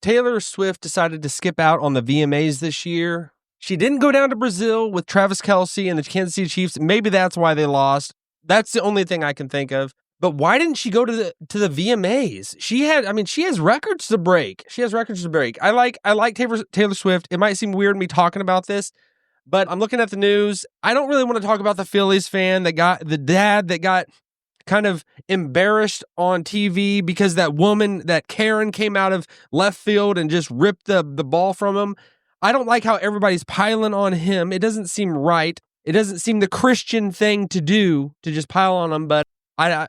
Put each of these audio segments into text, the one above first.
Taylor Swift decided to skip out on the VMAs this year. She didn't go down to Brazil with Travis Kelce and the Kansas City Chiefs. Maybe that's why they lost. That's the only thing I can think of. But why didn't she go to the VMAs? She has records to break. I like Taylor Swift. It might seem weird me talking about this, but I'm looking at the news. I don't really want to talk about the Phillies fan the dad that got kind of embarrassed on TV because that Karen came out of left field and just ripped the ball from him. I don't like how everybody's piling on him. It doesn't seem right. It doesn't seem the Christian thing to do to just pile on him, but I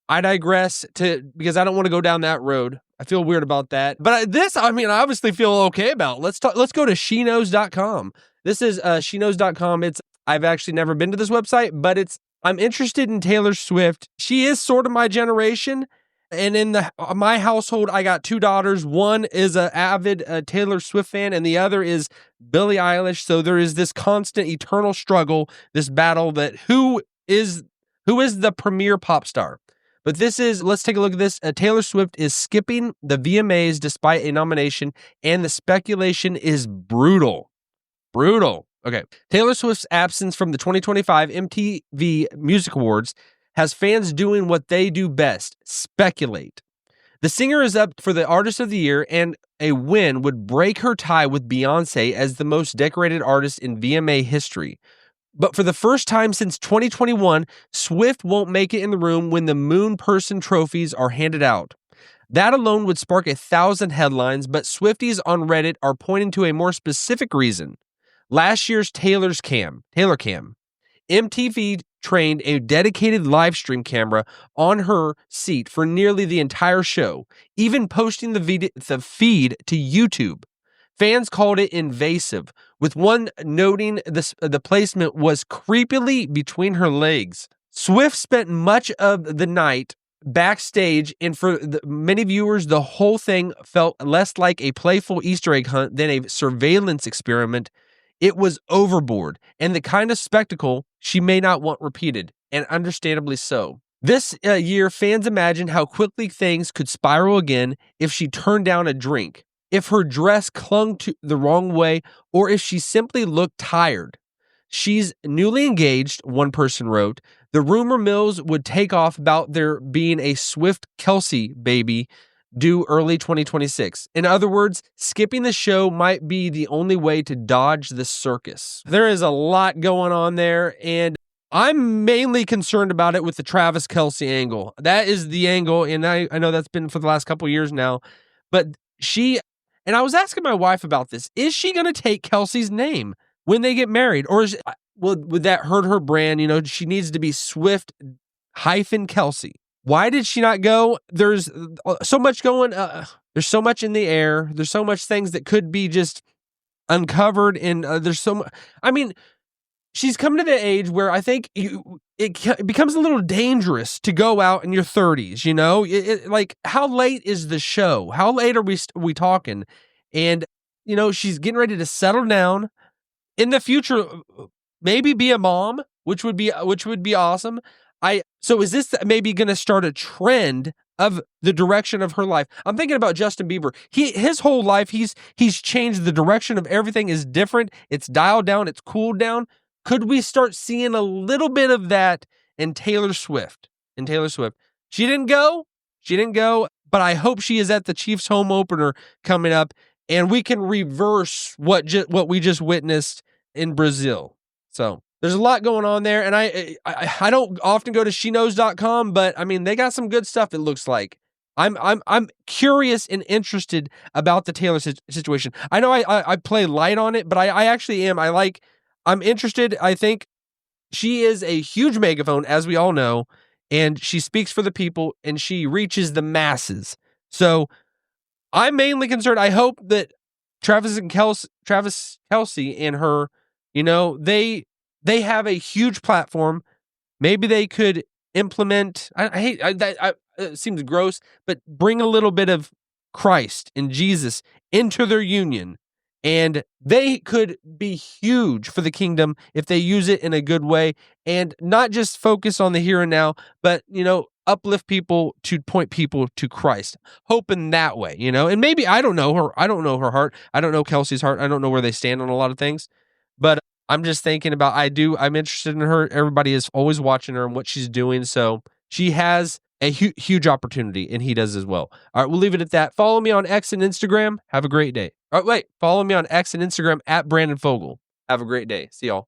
digress because I don't want to go down that road. I feel weird about that. But I obviously feel okay about. Let's go to sheknows.com. This is sheknows.com. I've actually never been to this website, but I'm interested in Taylor Swift. She is sort of my generation. And in my household, I got two daughters. One is an avid Taylor Swift fan, and the other is Billie Eilish. So there is this constant, eternal struggle, this battle that who is the premier pop star. But let's take a look at this. Taylor Swift is skipping the VMAs despite a nomination, and the speculation is brutal. Brutal. Okay. Taylor Swift's absence from the 2025 MTV Music Awards has fans doing what they do best, speculate. The singer is up for the Artist of the Year, and a win would break her tie with Beyoncé as the most decorated artist in VMA history. But for the first time since 2021, Swift won't make it in the room when the Moon Person trophies are handed out. That alone would spark 1,000 headlines, but Swifties on Reddit are pointing to a more specific reason. Last year's Taylor Cam. MTV trained a dedicated live stream camera on her seat for nearly the entire show, even posting the feed to YouTube. Fans called it invasive, with one noting the placement was creepily between her legs. Swift spent much of the night backstage, and for many viewers, the whole thing felt less like a playful Easter egg hunt than a surveillance experiment. It was overboard, and the kind of spectacle she may not want repeated, and understandably so. This year, fans imagined how quickly things could spiral again if she turned down a drink, if her dress clung to the wrong way, or if she simply looked tired. She's newly engaged, one person wrote. The rumor mills would take off about there being a Swift Kelce baby due early 2026. In other words, skipping the show might be the only way to dodge the circus. There is a lot going on there, and I'm mainly concerned about it with the Travis Kelce angle. That is the angle, and I know that's been for the last couple of years now, but and I was asking my wife about this. Is she going to take Kelce's name when they get married? Or would that hurt her brand? She needs to be Swift-Kelce. Why did she not go? There's so much going. There's so much in the air. There's so much things that could be just uncovered. And there's so much. She's come to the age where I think it becomes a little dangerous to go out in your 30s. Like, how late is the show? How late are we talking? And she's getting ready to settle down. In the future, maybe be a mom, which would be awesome. So is this maybe going to start a trend of the direction of her life? I'm thinking about Justin Bieber. His whole life, he's changed the direction of everything is different. It's dialed down. It's cooled down. Could we start seeing a little bit of that in Taylor Swift? She didn't go, but I hope she is at the Chiefs home opener coming up, and we can reverse what we just witnessed in Brazil. So there's a lot going on there, and I don't often go to sheknows.com, but they got some good stuff. It looks like I'm curious and interested about the Taylor situation. I know I play light on it, but I actually am. I'm interested. I think she is a huge megaphone, as we all know, and she speaks for the people, and she reaches the masses. So I'm mainly concerned. I hope that Travis Kelce and her, they have a huge platform. Maybe they could implement. It seems gross, but bring a little bit of Christ and Jesus into their union, and they could be huge for the kingdom if they use it in a good way and not just focus on the here and now, but uplift people, to point people to Christ, hoping that way, and maybe I don't know her heart. I don't know Kelce's heart. I don't know where they stand on a lot of things, but I'm just thinking about, I'm interested in her. Everybody is always watching her and what she's doing. So she has a huge opportunity, and he does as well. All right, we'll leave it at that. Follow me on X and Instagram. Have a great day. All right, wait, follow me on X and Instagram at Brandon Fogel. Have a great day. See y'all.